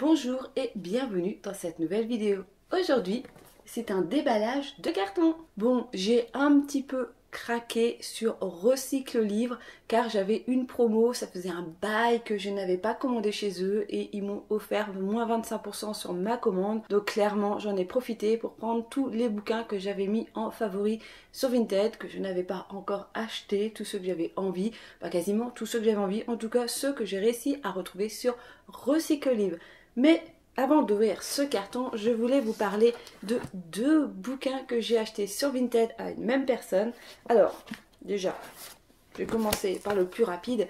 Bonjour et bienvenue dans cette nouvelle vidéo. Aujourd'hui, c'est un déballage de carton. Bon, j'ai un petit peu craqué sur Recycle Livre car j'avais une promo, ça faisait un bail que je n'avais pas commandé chez eux et ils m'ont offert moins 25% sur ma commande. Donc clairement, j'en ai profité pour prendre tous les bouquins que j'avais mis en favori sur Vinted, que je n'avais pas encore acheté, tous ceux que j'avais envie, pas quasiment tous ceux que j'avais envie, en tout cas ceux que j'ai réussi à retrouver sur Recycle Livre. Mais avant d'ouvrir ce carton, je voulais vous parler de deux bouquins que j'ai achetés sur Vinted à une même personne. Alors, déjà, je vais commencer par le plus rapide.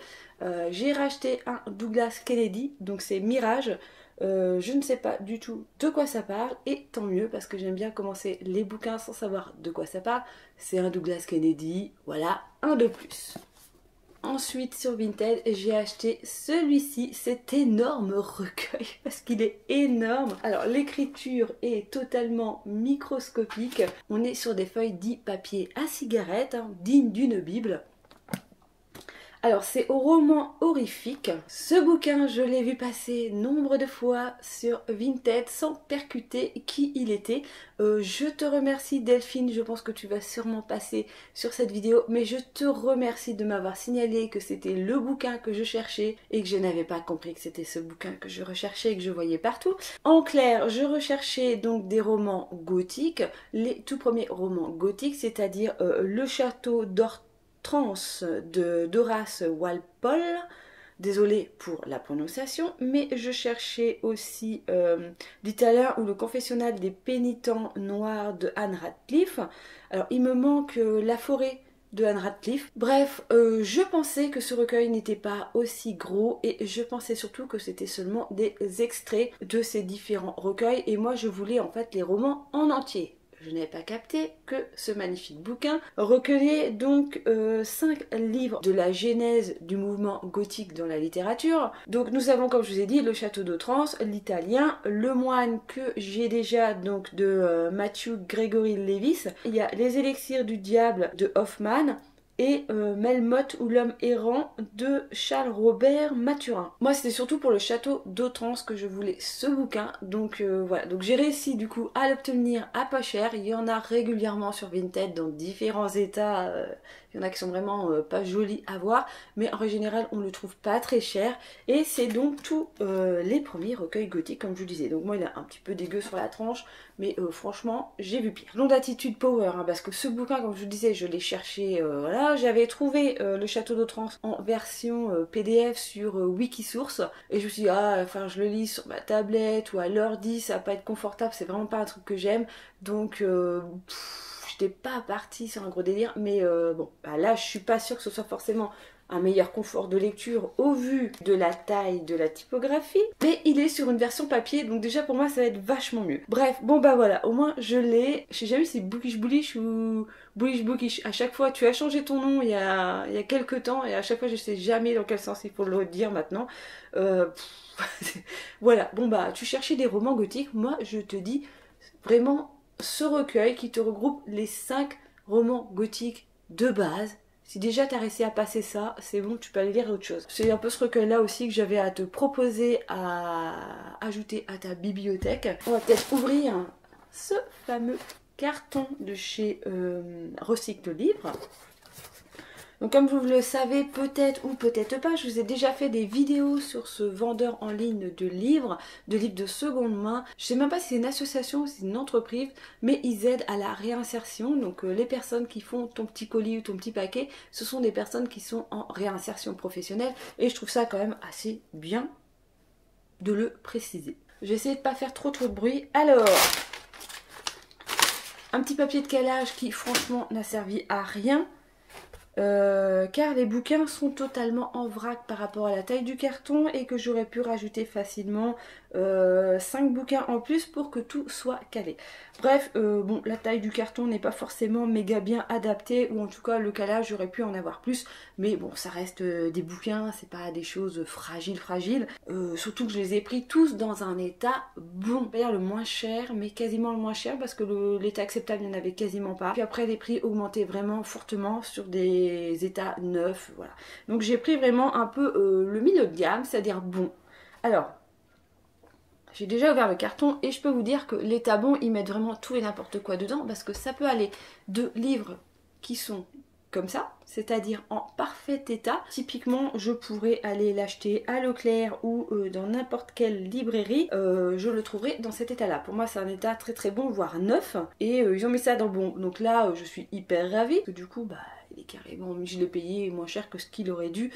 J'ai racheté un Douglas Kennedy, donc c'est Mirage. Je ne sais pas du tout de quoi ça parle, et tant mieux parce que j'aime bien commencer les bouquins sans savoir de quoi ça parle. C'est un Douglas Kennedy, voilà, un de plus. Ensuite sur Vinted j'ai acheté celui-ci, cet énorme recueil parce qu'il est énorme. Alors l'écriture est totalement microscopique, on est sur des feuilles dit papier à cigarette, hein, digne d'une bible. Alors c'est au roman horrifique. Ce bouquin je l'ai vu passer nombre de fois sur Vinted sans percuter qui il était. Je te remercie Delphine, je pense que tu vas sûrement passer sur cette vidéo, mais je te remercie de m'avoir signalé que c'était le bouquin que je cherchais et que je n'avais pas compris que c'était ce bouquin que je recherchais et que je voyais partout. En clair, je recherchais donc des romans gothiques, les tout premiers romans gothiques, c'est-à-dire Le Château d'Orthez d'Horace Walpole, désolée pour la prononciation, mais je cherchais aussi l'italien ou le confessionnal des pénitents noirs de Anne Radcliffe. Alors il me manque La forêt de Anne Radcliffe. Bref, je pensais que ce recueil n'était pas aussi gros et je pensais surtout que c'était seulement des extraits de ces différents recueils et moi je voulais en fait les romans en entier. Je n'avais pas capté que ce magnifique bouquin recueillait donc 5 livres de la genèse du mouvement gothique dans la littérature. Donc nous avons, comme je vous ai dit, Le Château d'Otranto, l'italien, Le Moine que j'ai déjà donc de Matthew Gregory Lewis. Il y a Les Élixirs du Diable de Hoffman et Melmoth ou l'homme errant de Charles Robert Mathurin. Moi c'était surtout pour Le Château d'Otranto que je voulais ce bouquin, donc voilà, donc j'ai réussi du coup à l'obtenir à pas cher. Il y en a régulièrement sur Vinted dans différents états, il y en a qui sont vraiment pas jolis à voir, mais en général on le trouve pas très cher et c'est donc tous les premiers recueils gothiques comme je vous disais. Donc moi il est un petit peu dégueu sur la tranche, mais franchement j'ai vu pire. Nom d'attitude power, hein, parce que ce bouquin comme je vous disais je l'ai cherché, voilà, j'avais trouvé Le Château d'Otranto en version PDF sur Wikisource et je me suis dit ah enfin je le lis sur ma tablette ou à l'ordi, ça va pas être confortable, c'est vraiment pas un truc que j'aime, donc j'étais pas partie sur un gros délire, mais bon bah là je suis pas sûre que ce soit forcément un meilleur confort de lecture au vu de la taille de la typographie, mais il est sur une version papier, donc déjà pour moi ça va être vachement mieux. Bref, bon bah voilà, au moins je l'ai. Je sais jamais si c'est Bookish Bullish ou Bullish Bookish. À chaque fois, tu as changé ton nom il y a quelques temps et à chaque fois je sais jamais dans quel sens il faut le dire maintenant. Voilà, bon bah tu cherchais des romans gothiques, moi je te dis vraiment ce recueil qui te regroupe les 5 romans gothiques de base. Si déjà t'as réussi à passer ça, c'est bon, tu peux aller lire autre chose. C'est un peu ce recueil-là aussi que j'avais à te proposer à ajouter à ta bibliothèque. On va peut-être ouvrir ce fameux carton de chez Recycle Livre. Donc comme vous le savez peut-être ou peut-être pas, je vous ai déjà fait des vidéos sur ce vendeur en ligne de livres de seconde main. Je sais même pas si c'est une association ou si c'est une entreprise, mais ils aident à la réinsertion. Donc les personnes qui font ton petit colis ou ton petit paquet, ce sont des personnes qui sont en réinsertion professionnelle et je trouve ça quand même assez bien de le préciser. Je vais essayer de pas faire trop de bruit. Alors, un petit papier de calage qui franchement n'a servi à rien. Car les bouquins sont totalement en vrac par rapport à la taille du carton et que j'aurais pu rajouter facilement 5 bouquins en plus pour que tout soit calé. Bref, bon, la taille du carton n'est pas forcément méga bien adaptée, ou en tout cas le calage j'aurais pu en avoir plus, mais bon ça reste des bouquins, c'est pas des choses fragiles. Surtout que je les ai pris tous dans un état bon, pas le moins cher, mais quasiment le moins cher parce que l'état acceptable il n'y en avait quasiment pas. Puis après les prix augmentaient vraiment fortement sur des états neufs, voilà. Donc j'ai pris vraiment un peu le milieu de gamme, c'est-à-dire bon. Alors, j'ai déjà ouvert le carton et je peux vous dire que les tabons, ils mettent vraiment tout et n'importe quoi dedans parce que ça peut aller de livres qui sont comme ça, c'est-à-dire en parfait état. Typiquement, je pourrais aller l'acheter à Leclerc ou dans n'importe quelle librairie, je le trouverai dans cet état-là. Pour moi, c'est un état très très bon, voire neuf. Et ils ont mis ça dans bon. Donc là, je suis hyper ravie. Parce que du coup, bah, il est carrément, je l'ai payé moins cher que ce qu'il aurait dû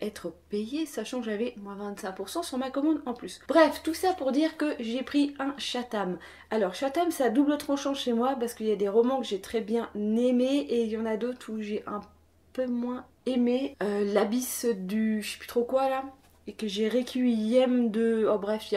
être payé, sachant que j'avais moins 25% sur ma commande en plus. Bref, tout ça pour dire que j'ai pris un Chatham. Alors Chatham, c'est à double tranchant chez moi parce qu'il y a des romans que j'ai très bien aimés et il y en a d'autres où j'ai un peu moins aimé. L'abysse du je sais plus trop quoi là, et que j'ai Requiem de... Oh bref,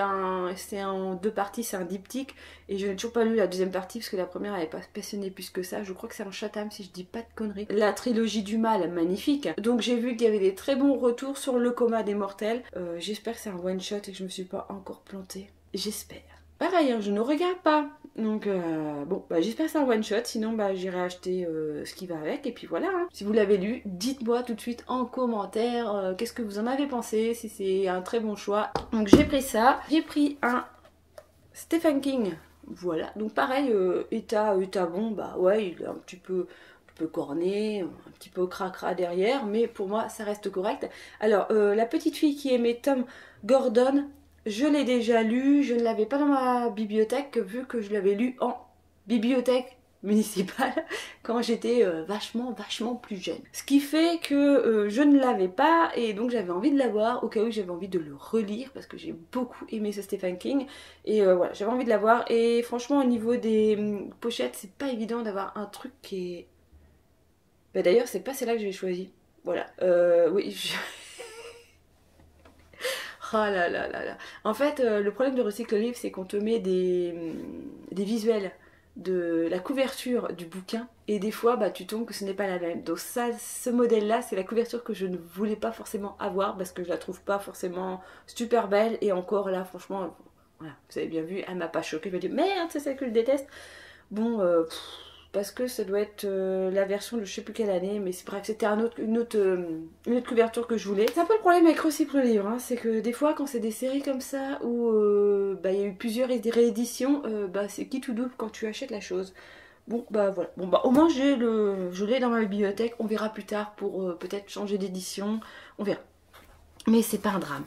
c'est en deux parties, c'est un diptyque et je n'ai toujours pas lu la deuxième partie parce que la première n'avait pas passionné plus que ça. Je crois que c'est un Chatham si je dis pas de conneries. La trilogie du mal, magnifique. Donc j'ai vu qu'il y avait des très bons retours sur Le Coma des Mortels. J'espère que c'est un one shot et que je me suis pas encore plantée. J'espère. Pareil, hein, je ne regarde pas. Donc bon, bah, j'espère que c'est un one shot, sinon bah, j'irai acheter ce qui va avec et puis voilà. Hein. Si vous l'avez lu, dites-moi tout de suite en commentaire qu'est-ce que vous en avez pensé, si c'est un très bon choix. Donc j'ai pris ça, j'ai pris un Stephen King, voilà. Donc pareil, état bon, bah ouais, il est un petit peu corné, un petit peu cracra derrière, mais pour moi ça reste correct. Alors la petite fille qui aimait Tom Gordon, je l'ai déjà lu, je ne l'avais pas dans ma bibliothèque vu que je l'avais lu en bibliothèque municipale quand j'étais vachement plus jeune. Ce qui fait que je ne l'avais pas et donc j'avais envie de l'avoir au cas où j'avais envie de le relire parce que j'ai beaucoup aimé ce Stephen King et voilà, j'avais envie de l'avoir et franchement au niveau des pochettes c'est pas évident d'avoir un truc qui est... Bah d'ailleurs c'est pas celle-là que j'ai choisi. Voilà, oui je... Oh là là là là. En fait, le problème de Recycle Livre, c'est qu'on te met des visuels de la couverture du bouquin et des fois bah, tu tombes que ce n'est pas la même. Donc ça, ce modèle-là, c'est la couverture que je ne voulais pas forcément avoir parce que je la trouve pas forcément super belle et encore là, franchement, voilà, vous avez bien vu, elle m'a pas choquée. Je me dis merde, c'est celle que je déteste. Bon, parce que ça doit être la version de je sais plus quelle année, mais bref, c'était une autre couverture que je voulais. C'est un peu le problème avec Recycle Livre, hein, c'est que des fois quand c'est des séries comme ça où bah, il y a eu plusieurs rééditions, bah, c'est qui tout double quand tu achètes la chose. Bon bah voilà, bon bah au moins je l'ai dans ma bibliothèque, on verra plus tard pour peut-être changer d'édition, on verra. Mais c'est pas un drame.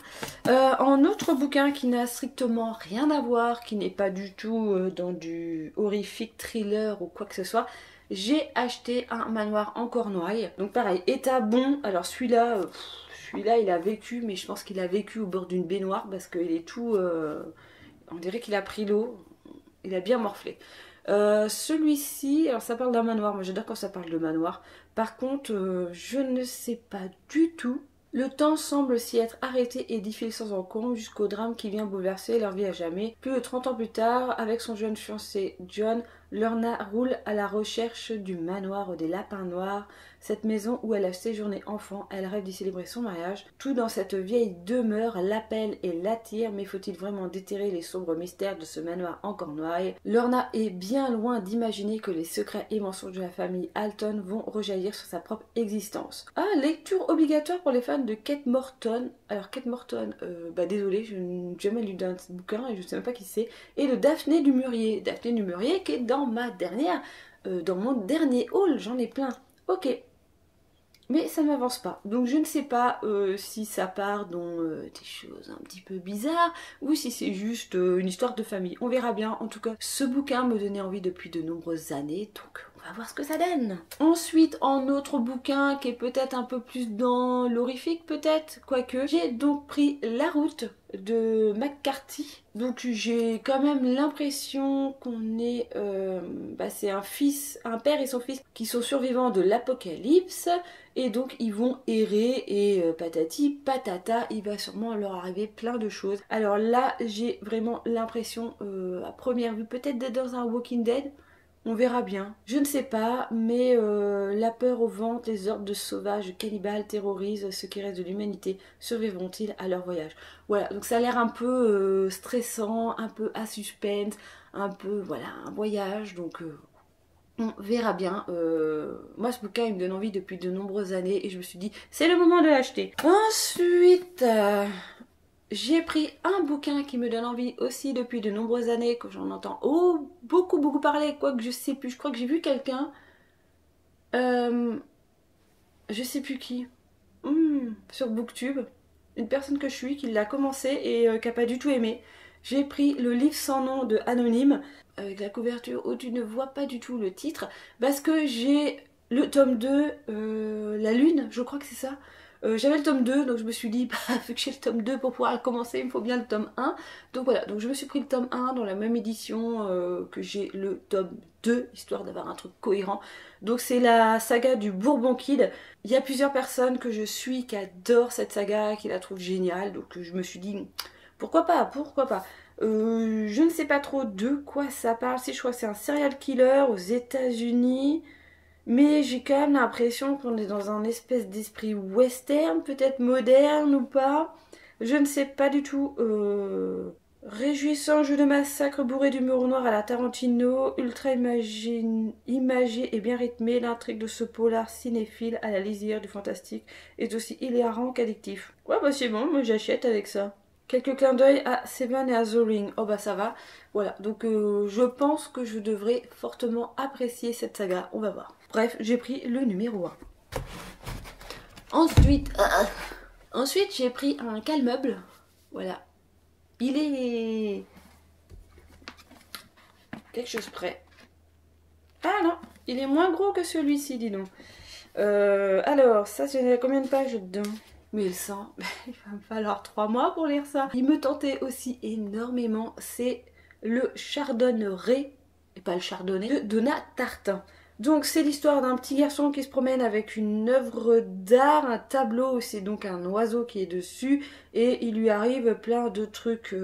En autre bouquin qui n'a strictement rien à voir, qui n'est pas du tout dans du horrifique thriller ou quoi que ce soit, j'ai acheté un manoir en Cornouailles. Donc pareil, état bon. Alors celui-là, il a vécu, mais je pense qu'il a vécu au bord d'une baignoire parce qu'il est tout... on dirait qu'il a pris l'eau, il a bien morflé. Celui-ci, alors ça parle d'un manoir, moi j'adore quand ça parle de manoir. Par contre, je ne sais pas du tout. Le temps semble s'y être arrêté et défile sans encombre jusqu'au drame qui vient bouleverser leur vie à jamais. Plus de 30 ans plus tard, avec son jeune fiancé John, Lorna roule à la recherche du manoir des Lapins Noirs, cette maison où elle a séjourné enfant. Elle rêve d'y célébrer son mariage. Tout dans cette vieille demeure l'appelle et l'attire, mais faut-il vraiment déterrer les sombres mystères de ce manoir en Cornouailles? Lorna est bien loin d'imaginer que les secrets et mensonges de la famille Alton vont rejaillir sur sa propre existence. Ah, lecture obligatoire pour les fans de Kate Morton. Alors Kate Morton, bah désolée, je n'ai jamais lu d'un bouquin et je ne sais même pas qui c'est. Et de Daphné du Murier. Daphné du Murier qui est dans dans mon dernier haul, j'en ai plein. Ok. Mais ça ne m'avance pas. Donc je ne sais pas si ça part dans des choses un petit peu bizarres ou si c'est juste une histoire de famille. On verra bien. En tout cas, ce bouquin me donnait envie depuis de nombreuses années. Donc on va voir ce que ça donne. Ensuite, en autre bouquin qui est peut-être un peu plus dans l'horrifique peut-être, quoique, j'ai donc pris La Route de McCarthy. Donc j'ai quand même l'impression qu'on est... bah, c'est un père et son fils qui sont survivants de l'apocalypse. Et donc ils vont errer et patati patata, il va sûrement leur arriver plein de choses. Alors là j'ai vraiment l'impression à première vue peut-être d'être dans un Walking Dead. On verra bien. Je ne sais pas, mais la peur au ventre, les hordes de sauvages cannibales terrorisent ceux qui restent de l'humanité. Survivront-ils à leur voyage? Voilà, donc ça a l'air un peu stressant, un peu à suspense, un peu, voilà, un voyage, donc... on verra bien. Moi, ce bouquin, il me donne envie depuis de nombreuses années et je me suis dit, c'est le moment de l'acheter. Ensuite, j'ai pris un bouquin qui me donne envie aussi depuis de nombreuses années, que j'en entends beaucoup parler, quoique je sais plus, je crois que j'ai vu quelqu'un, je sais plus qui, sur Booktube, une personne que je suis qui l'a commencé et qui a pas du tout aimé. J'ai pris le livre sans nom de Anonyme, avec la couverture où tu ne vois pas du tout le titre, parce que j'ai le tome 2, La Lune, je crois que c'est ça. J'avais le tome 2, donc je me suis dit, bah, vu que j'ai le tome 2 pour pouvoir le commencer, il me faut bien le tome 1. Donc voilà, donc je me suis pris le tome 1 dans la même édition que j'ai le tome 2, histoire d'avoir un truc cohérent. Donc c'est la saga du Bourbon Kid. Il y a plusieurs personnes que je suis qui adorent cette saga, qui la trouvent géniale, donc je me suis dit, pourquoi pas, pourquoi pas. Je ne sais pas trop de quoi ça parle, si je crois que c'est un serial killer aux États-Unis. Mais j'ai quand même l'impression qu'on est dans un espèce d'esprit western, peut-être moderne ou pas. Je ne sais pas du tout. Réjouissant jeu de massacre bourré d'humour noir à la Tarantino, ultra imagé et bien rythmé, l'intrigue de ce polar cinéphile à la lisière du fantastique est aussi hilarant qu'addictif. Ouais bah c'est bon, moi j'achète avec ça. Quelques clins d'œil à Seven et à The Ring. Oh bah ça va. Voilà, donc je pense que je devrais fortement apprécier cette saga. On va voir. Bref, j'ai pris le numéro 1. Ensuite j'ai pris un calmeuble. Voilà. Il est quelque chose près. Ah non, il est moins gros que celui-ci, dis donc. Alors, ça, c'est combien de pages dedans? 1100. Il va me falloir 3 mois pour lire ça. Il me tentait aussi énormément. C'est le Chardonneret, et pas le Chardonnay, de Donna Tartin. Donc c'est l'histoire d'un petit garçon qui se promène avec une œuvre d'art, un tableau, c'est donc un oiseau qui est dessus, et il lui arrive plein de trucs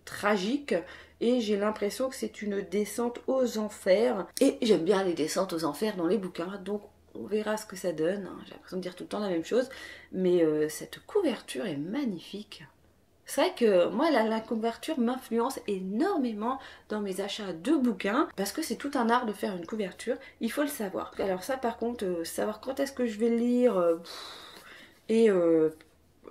tragiques, et j'ai l'impression que c'est une descente aux enfers. Et j'aime bien les descentes aux enfers dans les bouquins, donc on verra ce que ça donne. J'ai l'impression de dire tout le temps la même chose, mais cette couverture est magnifique. C'est vrai que moi la couverture m'influence énormément dans mes achats de bouquins parce que c'est tout un art de faire une couverture, il faut le savoir. Alors ça par contre, savoir quand est-ce que je vais le lire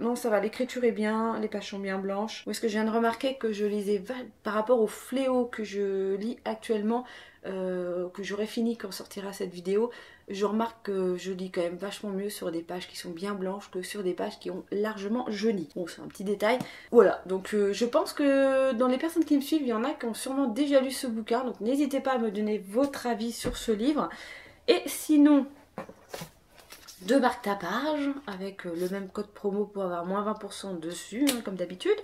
non ça va, l'écriture est bien, les pages sont bien blanches. Parce que je viens de remarquer que je lisais par rapport au fléau que je lis actuellement, que j'aurai fini quand sortira cette vidéo, je remarque que je lis quand même vachement mieux sur des pages qui sont bien blanches que sur des pages qui ont largement jauni. Bon, c'est un petit détail. Voilà, donc je pense que dans les personnes qui me suivent, il y en a qui ont sûrement déjà lu ce bouquin, donc n'hésitez pas à me donner votre avis sur ce livre. Et sinon, de marque tapage, avec le même code promo pour avoir moins 20% dessus, hein, comme d'habitude.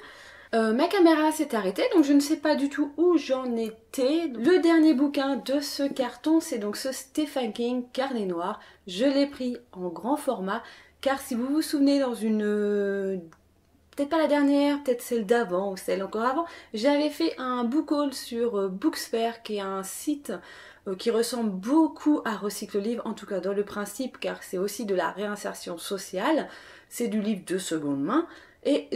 Ma caméra s'est arrêtée, donc je ne sais pas du tout où j'en étais. Le dernier bouquin de ce carton, c'est donc ce Stephen King, Carnet Noir. Je l'ai pris en grand format, car si vous vous souvenez dans une... peut-être pas la dernière, peut-être celle d'avant ou celle encore avant, j'avais fait un book haul sur Booksphere, qui est un site qui ressemble beaucoup à Recycle Livre, en tout cas dans le principe, car c'est aussi de la réinsertion sociale. C'est du livre de seconde main. Et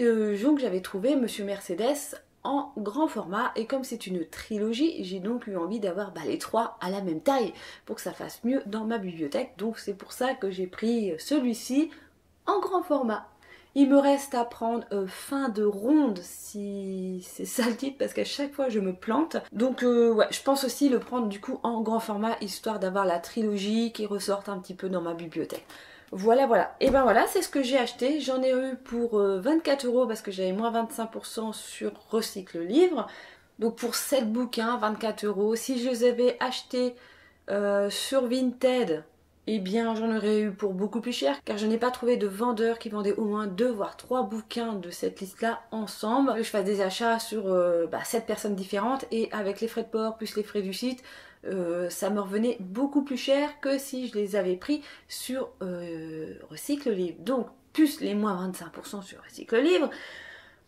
donc j'avais trouvé Monsieur Mercedes en grand format, et comme c'est une trilogie, j'ai donc eu envie d'avoir les 3 à la même taille pour que ça fasse mieux dans ma bibliothèque. Donc c'est pour ça que j'ai pris celui-ci en grand format. Il me reste à prendre Fin de ronde, si c'est ça le titre, parce qu'à chaque fois je me plante. Donc ouais, je pense aussi le prendre du coup en grand format, histoire d'avoir la trilogie qui ressorte un petit peu dans ma bibliothèque. Voilà, voilà. Et ben voilà, c'est ce que j'ai acheté. J'en ai eu pour 24 € parce que j'avais moins 25% sur Recycle Livre. Donc pour 7 bouquins, 24 €. Si je les avais achetés sur Vinted, eh bien j'en aurais eu pour beaucoup plus cher, car je n'ai pas trouvé de vendeur qui vendait au moins 2 voire 3 bouquins de cette liste-là ensemble. Je fais des achats sur 7 personnes différentes, et avec les frais de port plus les frais du site, ça me revenait beaucoup plus cher que si je les avais pris sur Recycle Livre. Donc plus les moins 25% sur Recycle Livre,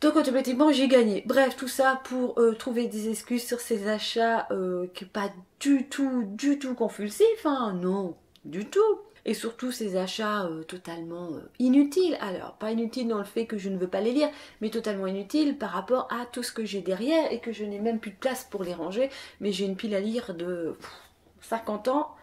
donc automatiquement j'ai gagné. Bref, tout ça pour trouver des excuses sur ces achats qui n'est pas du tout compulsif, hein, non, du tout. Et surtout ces achats totalement inutiles. Alors, pas inutiles dans le fait que je ne veux pas les lire, mais totalement inutiles par rapport à tout ce que j'ai derrière et que je n'ai même plus de place pour les ranger. Mais j'ai une pile à lire de 50 ans.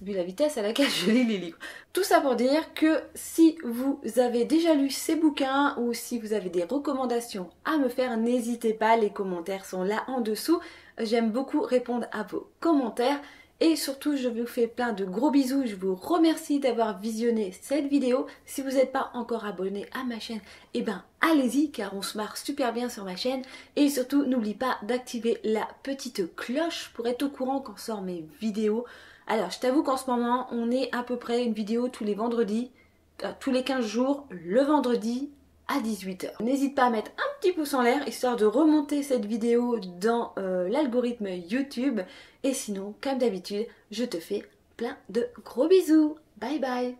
vu la vitesse à laquelle je lis les livres. Tout ça pour dire que si vous avez déjà lu ces bouquins ou si vous avez des recommandations à me faire, n'hésitez pas, les commentaires sont là en dessous. J'aime beaucoup répondre à vos commentaires. Et surtout, je vous fais plein de gros bisous. Je vous remercie d'avoir visionné cette vidéo. Si vous n'êtes pas encore abonné à ma chaîne, eh ben allez-y car on se marre super bien sur ma chaîne. Et surtout, n'oublie pas d'activer la petite cloche pour être au courant quand sort mes vidéos. Alors, je t'avoue qu'en ce moment, on est à peu près une vidéo tous les vendredis, tous les 15 jours, le vendredi à 18 h. N'hésite pas à mettre un petit pouce en l'air histoire de remonter cette vidéo dans l'algorithme YouTube. Et sinon, comme d'habitude, je te fais plein de gros bisous. Bye bye.